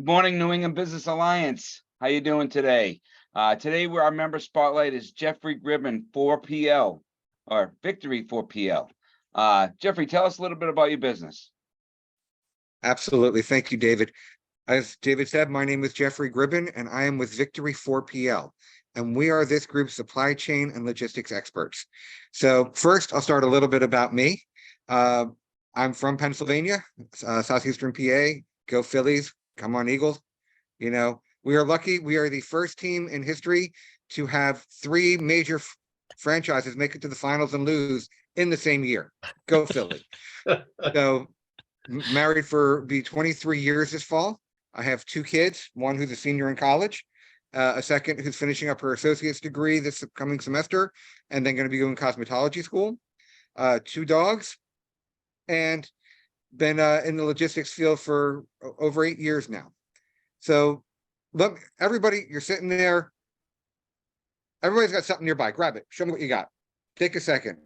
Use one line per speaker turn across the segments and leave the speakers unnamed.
Good morning, New England Business Alliance. How you doing today? Today, our member spotlight is Jeffery Gribben, 4PL, or Victory 4PL. Jeffrey, tell us a little bit about your business.
Absolutely. Thank you, David. As David said, my name is Jeffery Gribben, and I am with Victory 4PL. And we are this group's supply chain and logistics experts. So first, I'll start a little bit about me. I'm from Pennsylvania, southeastern PA. Go Phillies. Come on, Eagles. You know, we are lucky. We are the first team in history to have three major franchises make it to the finals and lose in the same year. Go Philly. So married for 23 years this fall. I have two kids, one who's a senior in college, a second who's finishing up her associate's degree this coming semester, and then going to be doing cosmetology school, two dogs, and been in the logistics field for over 8 years now. So look, everybody, you're sitting there. Everybody's got something nearby. Grab it. Show me what you got. Take a second.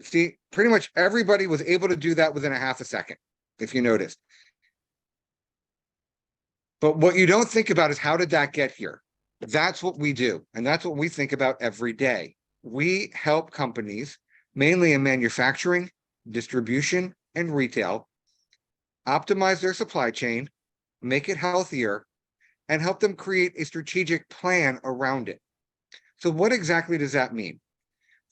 See, pretty much everybody was able to do that within a half a second, if you noticed. But what you don't think about is how did that get here? That's what we do. And that's what we think about every day. We help companies, mainly in manufacturing, distribution, and retail, optimize their supply chain, make it healthier, and help them create a strategic plan around it. So what exactly does that mean?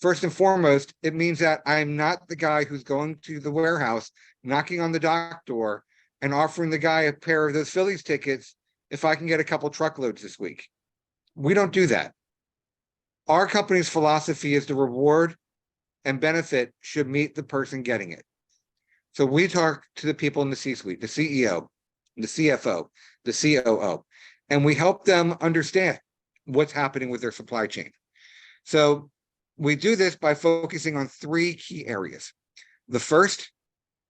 First and foremost, it means that I'm not the guy who's going to the warehouse, knocking on the dock door, and offering the guy a pair of those Phillies tickets if I can get a couple truckloads this week. We don't do that. Our company's philosophy is the reward and benefit should meet the person getting it. So we talk to the people in the C-suite, the CEO, the CFO, the COO, and we help them understand what's happening with their supply chain. So we do this by focusing on three key areas. The first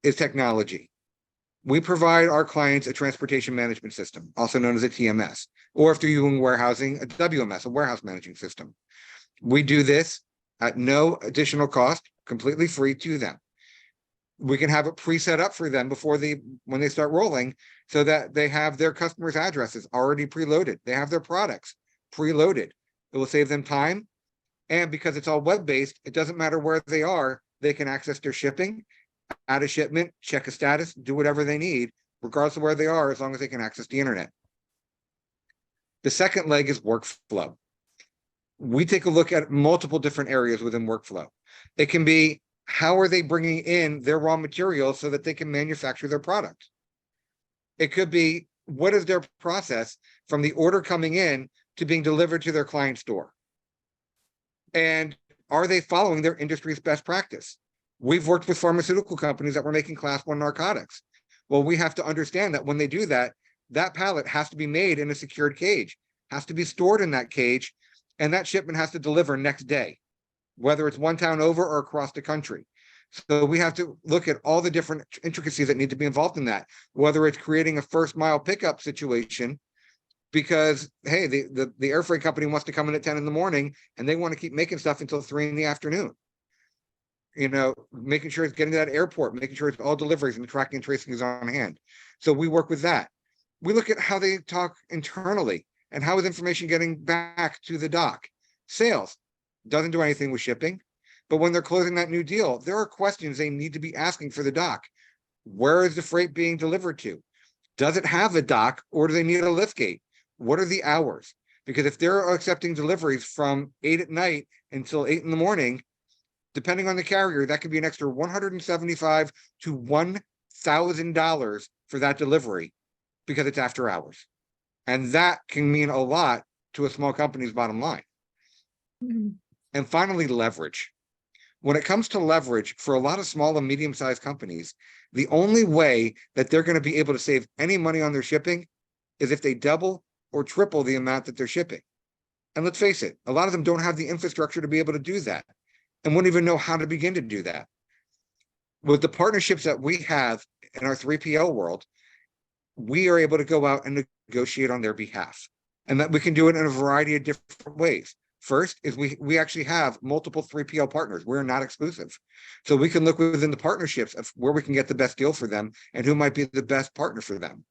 is technology. We provide our clients a transportation management system, also known as a TMS, or if they're using warehousing, a WMS, a warehouse managing system. We do this at no additional cost, completely free to them. We can have it pre-set up for them when they start rolling, so that they have their customers' addresses already preloaded. They have their products preloaded. It will save them time. And because it's all web-based, it doesn't matter where they are, they can access their shipping, add a shipment, check a status, do whatever they need, regardless of where they are, as long as they can access the internet. The second leg is workflow. We take a look at multiple different areas within workflow. It can be, how are they bringing in their raw materials so that they can manufacture their product? It could be, what is their process from the order coming in to being delivered to their client's door? And are they following their industry's best practice? We've worked with pharmaceutical companies that were making class 1 narcotics. Well, we have to understand that when they do that, that pallet has to be made in a secured cage, has to be stored in that cage, and that shipment has to deliver next day, whether it's one town over or across the country. So we have to look at all the different intricacies that need to be involved in that, whether it's creating a first mile pickup situation, because, hey, the air freight company wants to come in at 10 in the morning and they want to keep making stuff until 3 in the afternoon. You know, making sure it's getting to that airport, making sure it's all deliveries and the tracking and tracing is on hand. So we work with that. We look at how they talk internally and how is information getting back to the dock. Sales doesn't do anything with shipping, but when they're closing that new deal, there are questions they need to be asking for the dock. Where is the freight being delivered to? Does it have a dock, or do they need a lift gate? What are the hours? Because if they're accepting deliveries from 8 at night until 8 in the morning, depending on the carrier, that could be an extra $175 to $1,000 for that delivery because it's after hours. And that can mean a lot to a small company's bottom line. Mm-hmm. And finally, leverage. When it comes to leverage, for a lot of small and medium-sized companies, the only way that they're going to be able to save any money on their shipping is if they double or triple the amount that they're shipping. And let's face it, a lot of them don't have the infrastructure to be able to do that and wouldn't even know how to begin to do that. With the partnerships that we have in our 3PL world, we are able to go out and negotiate on their behalf, and that we can do it in a variety of different ways. First is we actually have multiple 3PL partners. We're not exclusive. So we can look within the partnerships of where we can get the best deal for them and who might be the best partner for them.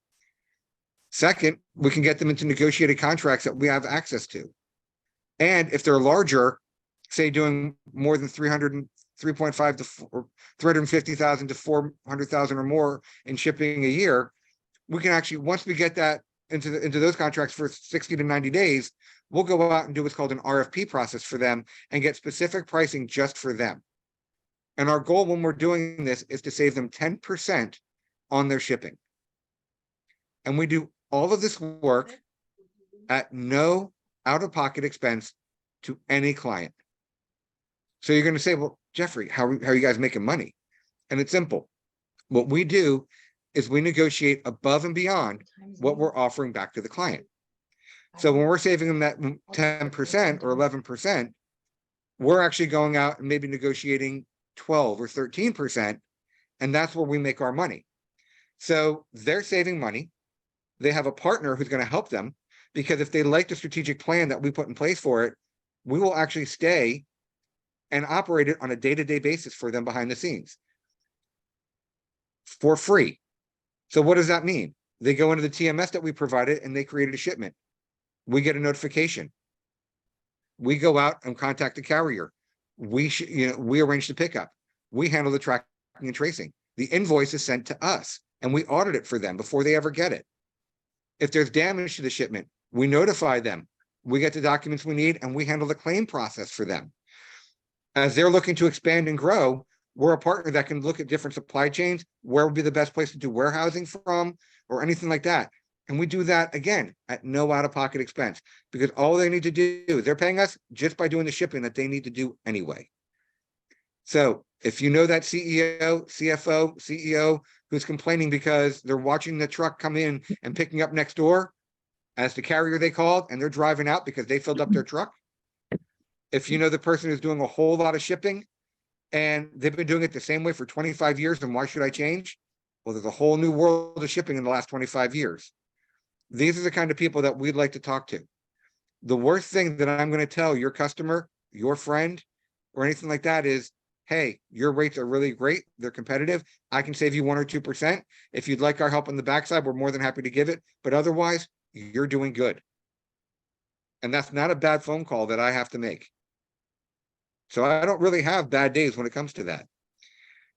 Second, we can get them into negotiated contracts that we have access to. And if they're larger, say doing more than 3.5 to 350,000 to 400,000 or more in shipping a year, we can actually, once we get that into those contracts for 60 to 90 days, we'll go out and do what's called an RFP process for them and get specific pricing just for them. And our goal when we're doing this is to save them 10% on their shipping. And we do all of this work at no out-of-pocket expense to any client. So you're going to say, well, Jeffrey, how are you guys making money? And it's simple. What we do is we negotiate above and beyond what we're offering back to the client. So when we're saving them that 10% or 11%, we're actually going out and maybe negotiating 12 or 13%, and that's where we make our money. So they're saving money. They have a partner who's going to help them, because if they like the strategic plan that we put in place for it, we will actually stay and operate it on a day-to-day basis for them behind the scenes for free. So what does that mean? They go into the TMS that we provided and they created a shipment. We get a notification. We go out and contact the carrier. We arrange the pickup. We handle the tracking and tracing. The invoice is sent to us and we audit it for them before they ever get it. If there's damage to the shipment, we notify them. We get the documents we need and we handle the claim process for them. As they're looking to expand and grow, we're a partner that can look at different supply chains, where would be the best place to do warehousing from, or anything like that. And we do that, again, at no out-of-pocket expense, because all they need to do, they're paying us just by doing the shipping that they need to do anyway. So if you know that CEO, CFO, CEO who's complaining because they're watching the truck come in and picking up next door as the carrier they called, and they're driving out because they filled up their truck. If you know the person who's doing a whole lot of shipping and they've been doing it the same way for 25 years, then why should I change? Well, there's a whole new world of shipping in the last 25 years. These are the kind of people that we'd like to talk to. The worst thing that I'm going to tell your customer, your friend, or anything like that is, hey, your rates are really great. They're competitive. I can save you 1 or 2%. If you'd like our help on the backside, we're more than happy to give it. But otherwise, you're doing good. And that's not a bad phone call that I have to make. So I don't really have bad days when it comes to that.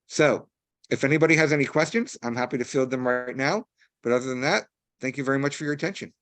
So if anybody has any questions, I'm happy to field them right now. But other than that, thank you very much for your attention.